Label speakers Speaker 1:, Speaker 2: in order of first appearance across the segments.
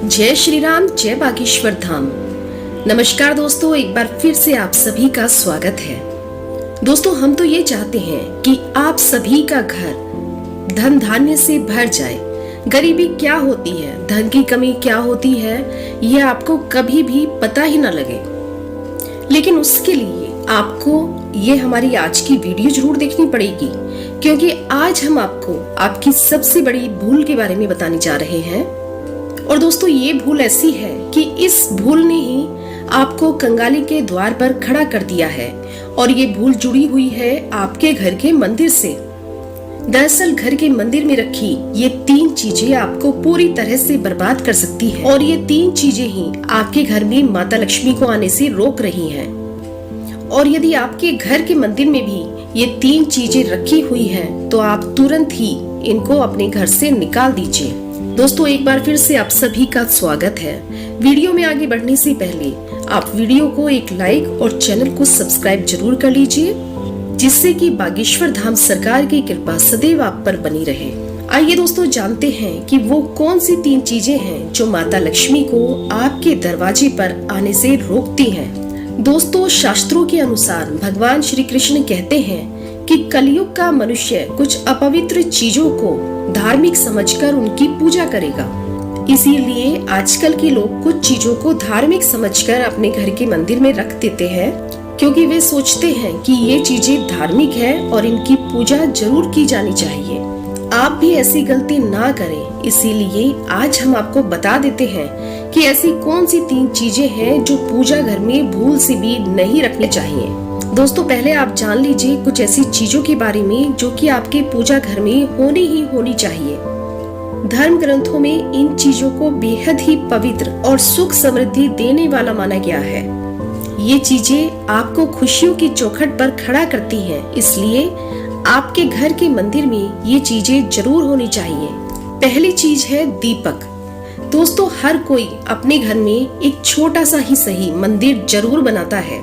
Speaker 1: जय श्री राम, जय बागेश्वर धाम। नमस्कार दोस्तों, एक बार फिर से आप सभी का स्वागत है। दोस्तों, हम तो ये चाहते हैं कि आप सभी का घर धन धान्य से भर जाए। गरीबी क्या होती है, धन की कमी क्या होती है, यह आपको कभी भी पता ही ना लगे। लेकिन उसके लिए आपको ये हमारी आज की वीडियो जरूर देखनी पड़ेगी, क्योंकि आज हम आपको आपकी सबसे बड़ी भूल के बारे में बताने जा रहे हैं। और दोस्तों, ये भूल ऐसी है कि इस भूल ने ही आपको कंगाली के द्वार पर खड़ा कर दिया है। और ये भूल जुड़ी हुई है आपके घर के मंदिर से। दरअसल घर के मंदिर में रखी ये 3 चीजें आपको पूरी तरह से बर्बाद कर सकती है। और ये 3 चीजें ही आपके घर में माता लक्ष्मी को आने से रोक रही हैं। और यदि आपके घर के मंदिर में भी ये 3 चीजें रखी हुई हैं, तो आप तुरंत ही इनको अपने घर से निकाल दीजिए। दोस्तों, एक बार फिर से आप सभी का स्वागत है। वीडियो में आगे बढ़ने से पहले आप वीडियो को एक लाइक और चैनल को सब्सक्राइब जरूर कर लीजिए, जिससे कि बागेश्वर धाम सरकार की कृपा सदैव आप पर बनी रहे। आइए दोस्तों, जानते हैं कि वो कौन सी 3 चीजें हैं जो माता लक्ष्मी को आपके दरवाजे पर आने से रोकती हैं। दोस्तों, शास्त्रों के अनुसार भगवान श्री कृष्ण कहते हैं कि कलयुग का मनुष्य कुछ अपवित्र चीजों को धार्मिक समझकर उनकी पूजा करेगा। इसीलिए आजकल के लोग कुछ चीजों को धार्मिक समझकर अपने घर के मंदिर में रख देते हैं, क्योंकि वे सोचते हैं कि ये चीजें धार्मिक है और इनकी पूजा जरूर की जानी चाहिए। आप भी ऐसी गलती ना करें, इसीलिए आज हम आपको बता देते हैं कि ऐसी कौन सी 3 चीजें हैं जो पूजा घर में भूल से भी नहीं रखनी चाहिए। दोस्तों, पहले आप जान लीजिए कुछ ऐसी चीजों के बारे में जो कि आपके पूजा घर में होनी चाहिए। धर्म ग्रंथों में इन चीजों को बेहद ही पवित्र और सुख समृद्धि देने वाला माना गया है। ये चीजें आपको खुशियों की चौखट पर खड़ा करती हैं, इसलिए आपके घर के मंदिर में ये चीजें जरूर होनी चाहिए। पहली चीज है दीपक। दोस्तों, हर कोई अपने घर में एक छोटा सा ही सही मंदिर जरूर बनाता है,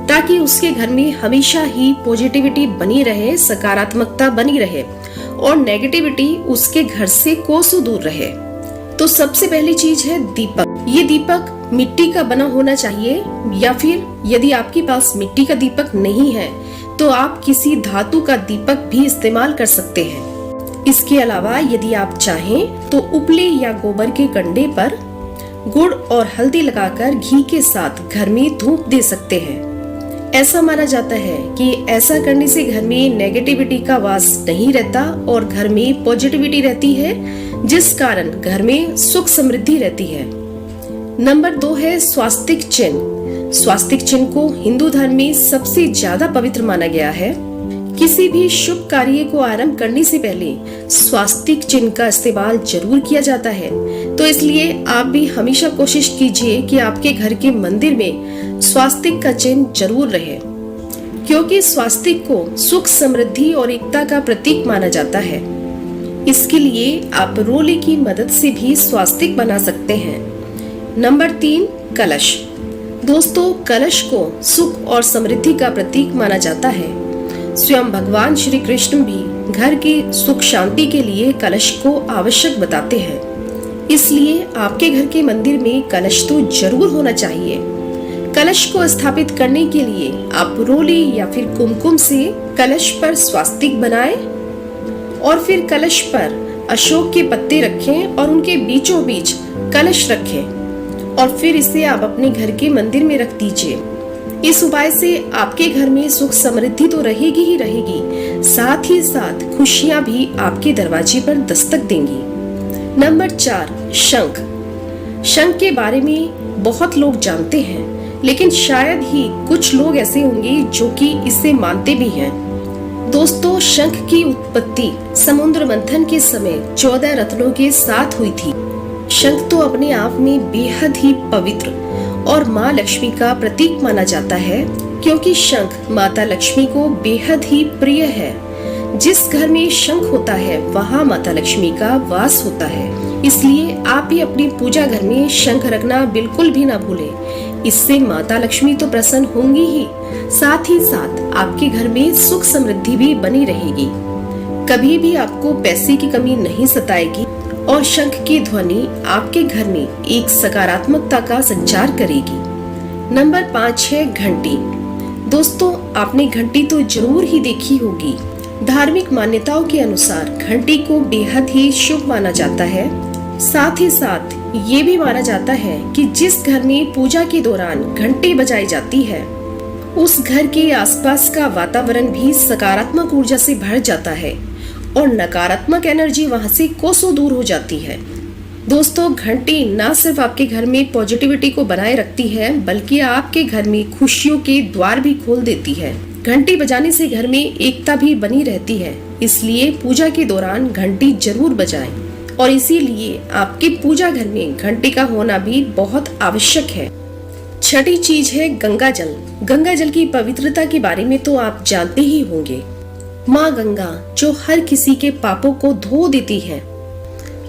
Speaker 1: ताकि उसके घर में हमेशा ही पॉजिटिविटी बनी रहे, सकारात्मकता बनी रहे और नेगेटिविटी उसके घर से कोसों दूर रहे। तो सबसे पहली चीज है दीपक। ये दीपक मिट्टी का बना होना चाहिए, या फिर यदि आपके पास मिट्टी का दीपक नहीं है तो आप किसी धातु का दीपक भी इस्तेमाल कर सकते हैं। इसके अलावा यदि आप चाहें तो उपले या गोबर के कंडे पर गुड़ और हल्दी लगाकर घी के साथ घर में धूप दे सकते हैं। ऐसा माना जाता है कि ऐसा करने से घर में नेगेटिविटी का वास नहीं रहता और घर में पॉजिटिविटी रहती है, जिस कारण घर में सुख समृद्धि रहती है। नंबर 2 है स्वास्तिक चिन्ह। स्वास्तिक चिन्ह को हिंदू धर्म में सबसे ज्यादा पवित्र माना गया है। किसी भी शुभ कार्य को आरंभ करने से पहले स्वास्तिक चिन्ह का इस्तेमाल जरूर किया जाता है। तो इसलिए आप भी हमेशा कोशिश कीजिए कि आपके घर के मंदिर में स्वास्तिक का चिन्ह जरूर रहे, क्योंकि स्वास्तिक को सुख समृद्धि और एकता का प्रतीक माना जाता है। इसके लिए आप रोले की मदद से भी स्वास्तिक बना सकते हैं। नंबर 3 कलश। दोस्तों, कलश को सुख और समृद्धि का प्रतीक माना जाता है। स्वयं भगवान श्री कृष्ण भी घर की सुख शांति के लिए कलश को आवश्यक बताते हैं। इसलिए आपके घर के मंदिर में कलश तो जरूर होना चाहिए। कलश को स्थापित करने के लिए आप रोली या फिर कुमकुम से कलश पर स्वास्तिक बनाएं और फिर कलश पर अशोक के पत्ते रखें और उनके बीचों बीच कलश रखें और फिर इसे आप अपने घर के मंदिर में रख दीजिए। इस उपाय से आपके घर में सुख समृद्धि तो रहेगी ही रहेगी, साथ ही साथ खुशियां भी आपके दरवाजे पर दस्तक देंगी। नंबर 4 शंख। शंख के बारे में बहुत लोग जानते हैं, लेकिन शायद ही कुछ लोग ऐसे होंगे जो कि इसे मानते भी हैं। दोस्तों, शंख की उत्पत्ति समुद्र मंथन के समय 14 रत्नों के साथ हुई थी। शंख तो अपने आप में बेहद ही पवित्र और माँ लक्ष्मी का प्रतीक माना जाता है, क्योंकि शंख माता लक्ष्मी को बेहद ही प्रिय है। जिस घर में शंख होता है वहाँ माता लक्ष्मी का वास होता है। इसलिए आप भी अपनी पूजा घर में शंख रखना बिल्कुल भी ना भूलें। इससे माता लक्ष्मी तो प्रसन्न होंगी ही, साथ ही साथ आपके घर में सुख समृद्धि भी बनी रहेगी। कभी भी आपको पैसे की कमी नहीं सताएगी और शंख की ध्वनि आपके घर में एक सकारात्मकता का संचार करेगी। नंबर 5 है घंटी। दोस्तों, आपने घंटी तो जरूर ही देखी होगी। धार्मिक मान्यताओं के अनुसार घंटी को बेहद ही शुभ माना जाता है। साथ ही साथ ये भी माना जाता है कि जिस घर में पूजा के दौरान घंटी बजाई जाती है, उस घर के आसपास का वातावरण भी सकारात्मक ऊर्जा से भर जाता है और नकारात्मक एनर्जी वहां से कोसों दूर हो जाती है। दोस्तों, घंटी न सिर्फ आपके घर में पॉजिटिविटी को बनाए रखती है, बल्कि आपके घर में खुशियों के द्वार भी खोल देती है। घंटी बजाने से घर में एकता भी बनी रहती है, इसलिए पूजा के दौरान घंटी जरूर बजाएं और इसीलिए आपके पूजा घर में घंटी का होना भी बहुत आवश्यक है। छठी चीज है गंगा जल। गंगा जल की पवित्रता के बारे में तो आप जानते ही होंगे। माँ गंगा जो हर किसी के पापों को धो देती है,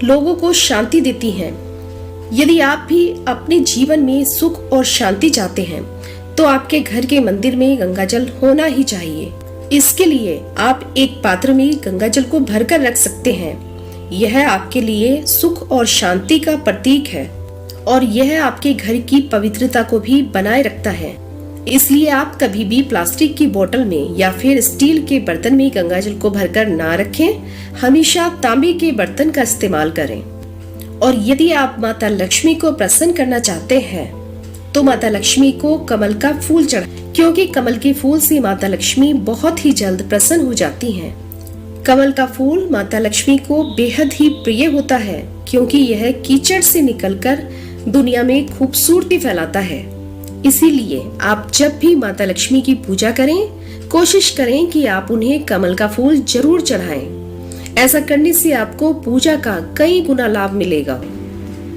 Speaker 1: लोगों को शांति देती हैं। यदि आप भी अपने जीवन में सुख और शांति चाहते हैं तो आपके घर के मंदिर में गंगा जल होना ही चाहिए। इसके लिए आप एक पात्र में गंगा जल को भरकर रख सकते हैं। यह आपके लिए सुख और शांति का प्रतीक है और यह आपके घर की पवित्रता को भी बनाए रखता है। इसलिए आप कभी भी प्लास्टिक की बोतल में या फिर स्टील के बर्तन में गंगा जल को भरकर ना रखें। हमेशा तांबे के बर्तन का इस्तेमाल करें। और यदि आप माता लक्ष्मी को प्रसन्न करना चाहते हैं तो माता लक्ष्मी को कमल का फूल चढ़ाएं, क्योंकि कमल के फूल से माता लक्ष्मी बहुत ही जल्द प्रसन्न हो जाती हैं। कमल का फूल माता लक्ष्मी को बेहद ही प्रिय होता है, क्योंकि यह कीचड़ से निकलकर दुनिया में खूबसूरती फैलाता है। इसीलिए आप जब भी माता लक्ष्मी की पूजा करें, कोशिश करें कि आप उन्हें कमल का फूल जरूर चढ़ाएं। ऐसा करने से आपको पूजा का कई गुना लाभ मिलेगा।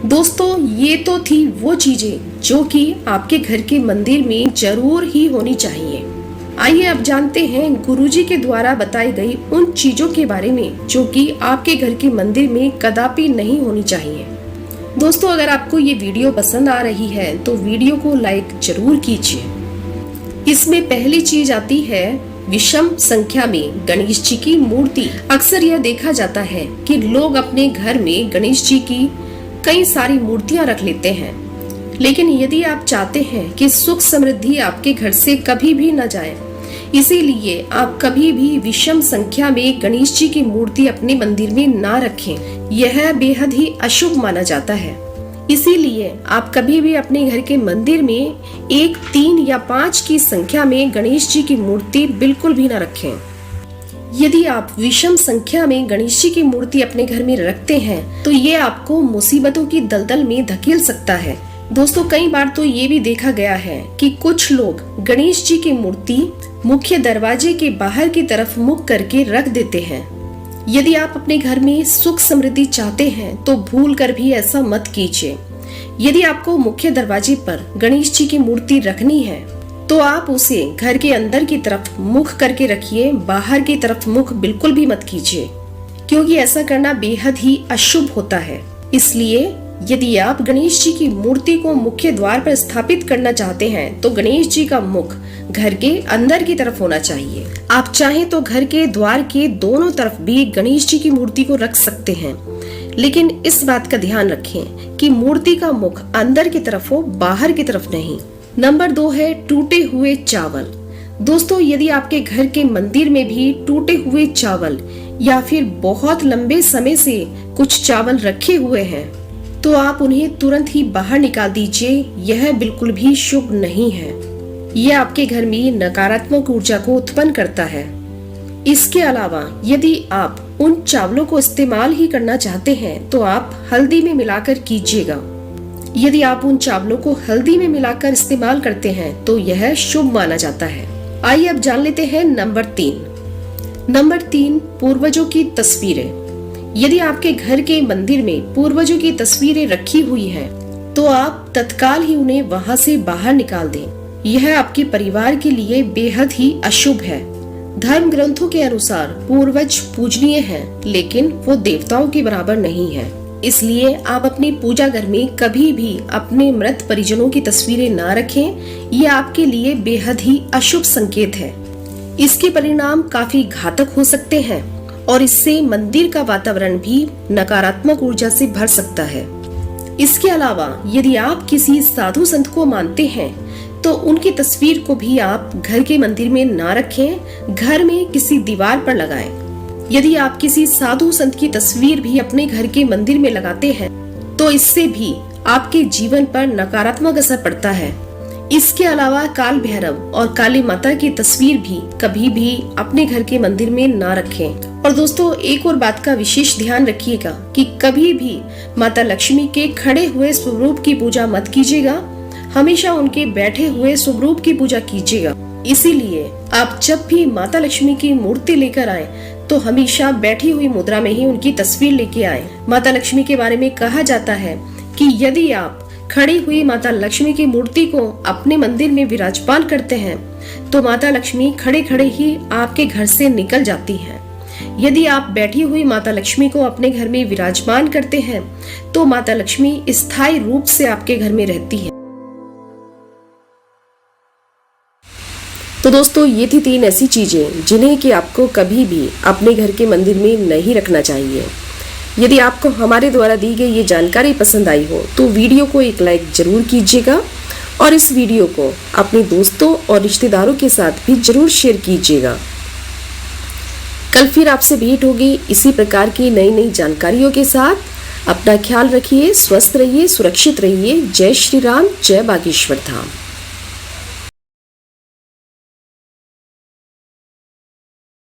Speaker 1: दोस्तों, ये तो थी वो चीजें जो कि आपके घर के मंदिर में जरूर ही होनी चाहिए। आइए अब जानते हैं गुरुजी के द्वारा बताई गई उन चीजों के बारे में जो कि आपके घर के मंदिर में कदापि नहीं होनी चाहिए। दोस्तों, अगर आपको ये वीडियो पसंद आ रही है तो वीडियो को लाइक जरूर कीजिए। इसमें पहली चीज आती है विषम संख्या में गणेश जी की मूर्ति। अक्सर यह देखा जाता है कि लोग अपने घर में गणेश जी की कई सारी मूर्तियां रख लेते हैं, लेकिन यदि आप चाहते हैं कि सुख समृद्धि आपके घर से कभी भी न जाए, इसीलिए आप कभी भी विषम संख्या में गणेश जी की मूर्ति अपने मंदिर में ना रखें। यह बेहद ही अशुभ माना जाता है। इसीलिए आप कभी भी अपने घर के मंदिर में 1, 3 या 5 की संख्या में गणेश जी की मूर्ति बिल्कुल भी न रखें। यदि आप विषम संख्या में गणेश जी की मूर्ति अपने घर में रखते हैं तो ये आपको मुसीबतों की दलदल में धकेल सकता है। दोस्तों, कई बार तो ये भी देखा गया है कि कुछ लोग गणेश जी की मूर्ति मुख्य दरवाजे के बाहर की तरफ मुख करके रख देते हैं। यदि आप अपने घर में सुख समृद्धि चाहते हैं तो भूल कर भी ऐसा मत कीजिए। यदि आपको मुख्य दरवाजे पर गणेश जी की मूर्ति रखनी है तो आप उसे घर के अंदर की तरफ मुख करके रखिए, बाहर की तरफ मुख बिल्कुल भी मत कीजिए, क्योंकि ऐसा करना बेहद ही अशुभ होता है। इसलिए यदि आप गणेश जी की मूर्ति को मुख्य द्वार पर स्थापित करना चाहते हैं तो गणेश जी का मुख घर के अंदर की तरफ होना चाहिए। आप चाहें तो घर के द्वार के दोनों तरफ भी गणेश जी की मूर्ति को रख सकते हैं, लेकिन इस बात का ध्यान रखें कि मूर्ति का मुख अंदर की तरफ हो, बाहर की तरफ नहीं। नंबर 2 है टूटे हुए चावल। दोस्तों, यदि आपके घर के मंदिर में भी टूटे हुए चावल या फिर बहुत लंबे समय से कुछ चावल रखे हुए हैं तो आप उन्हें तुरंत ही बाहर निकाल दीजिए। यह बिल्कुल भी शुभ नहीं है। यह आपके घर में नकारात्मक ऊर्जा को उत्पन्न करता है। इसके अलावा यदि आप उन चावलों को इस्तेमाल ही करना चाहते हैं तो आप हल्दी में मिलाकर कीजिएगा। यदि आप उन चावलों को हल्दी में मिलाकर इस्तेमाल करते हैं तो यह शुभ माना जाता है। आइए अब जान लेते हैं नंबर 3, पूर्वजों की तस्वीरें। यदि आपके घर के मंदिर में पूर्वजों की तस्वीरें रखी हुई हैं, तो आप तत्काल ही उन्हें वहां से बाहर निकाल दें। यह आपके परिवार के लिए बेहद ही अशुभ है। धर्म ग्रंथों के अनुसार पूर्वज पूजनीय हैं, लेकिन वो देवताओं के बराबर नहीं है। इसलिए आप अपनी पूजा घर में कभी भी अपने मृत परिजनों की तस्वीरें ना रखें। ये आपके लिए बेहद ही अशुभ संकेत है। इसके परिणाम काफी घातक हो सकते हैं और इससे मंदिर का वातावरण भी नकारात्मक ऊर्जा से भर सकता है। इसके अलावा यदि आप किसी साधु संत को मानते हैं तो उनकी तस्वीर को भी आप घर के मंदिर में ना रखें, घर में किसी दीवार पर लगाएं। यदि आप किसी साधु संत की तस्वीर भी अपने घर के मंदिर में लगाते हैं तो इससे भी आपके जीवन पर नकारात्मक असर पड़ता है। इसके अलावा काल भैरव और काली माता की तस्वीर भी कभी भी अपने घर के मंदिर में ना रखें। और दोस्तों, एक और बात का विशेष ध्यान रखिएगा कि कभी भी माता लक्ष्मी के खड़े हुए स्वरूप की पूजा मत कीजिएगा, हमेशा उनके बैठे हुए स्वरूप की पूजा कीजिएगा। इसीलिए आप जब भी माता लक्ष्मी की मूर्ति लेकर आए तो हमेशा बैठी हुई मुद्रा में ही उनकी तस्वीर लेके आए। माता लक्ष्मी के बारे में कहा जाता है कि यदि आप खड़ी हुई माता लक्ष्मी की मूर्ति को अपने मंदिर में विराजमान करते हैं तो माता लक्ष्मी खड़े खड़े ही आपके घर से निकल जाती हैं। यदि आप बैठी हुई माता लक्ष्मी को अपने घर में विराजमान करते हैं तो माता लक्ष्मी स्थायी रूप से आपके घर में रहती है। तो दोस्तों, ये थी 3 ऐसी चीजें जिन्हें कि आपको कभी भी अपने घर के मंदिर में नहीं रखना चाहिए। यदि आपको हमारे द्वारा दी गई ये जानकारी पसंद आई हो तो वीडियो को एक लाइक जरूर कीजिएगा और इस वीडियो को अपने दोस्तों और रिश्तेदारों के साथ भी जरूर शेयर कीजिएगा। कल फिर आपसे भेंट होगी इसी प्रकार की नई जानकारियों के साथ। अपना ख्याल रखिए, स्वस्थ रहिए, सुरक्षित रहिए। जय श्री राम, जय बागेश्वर धाम।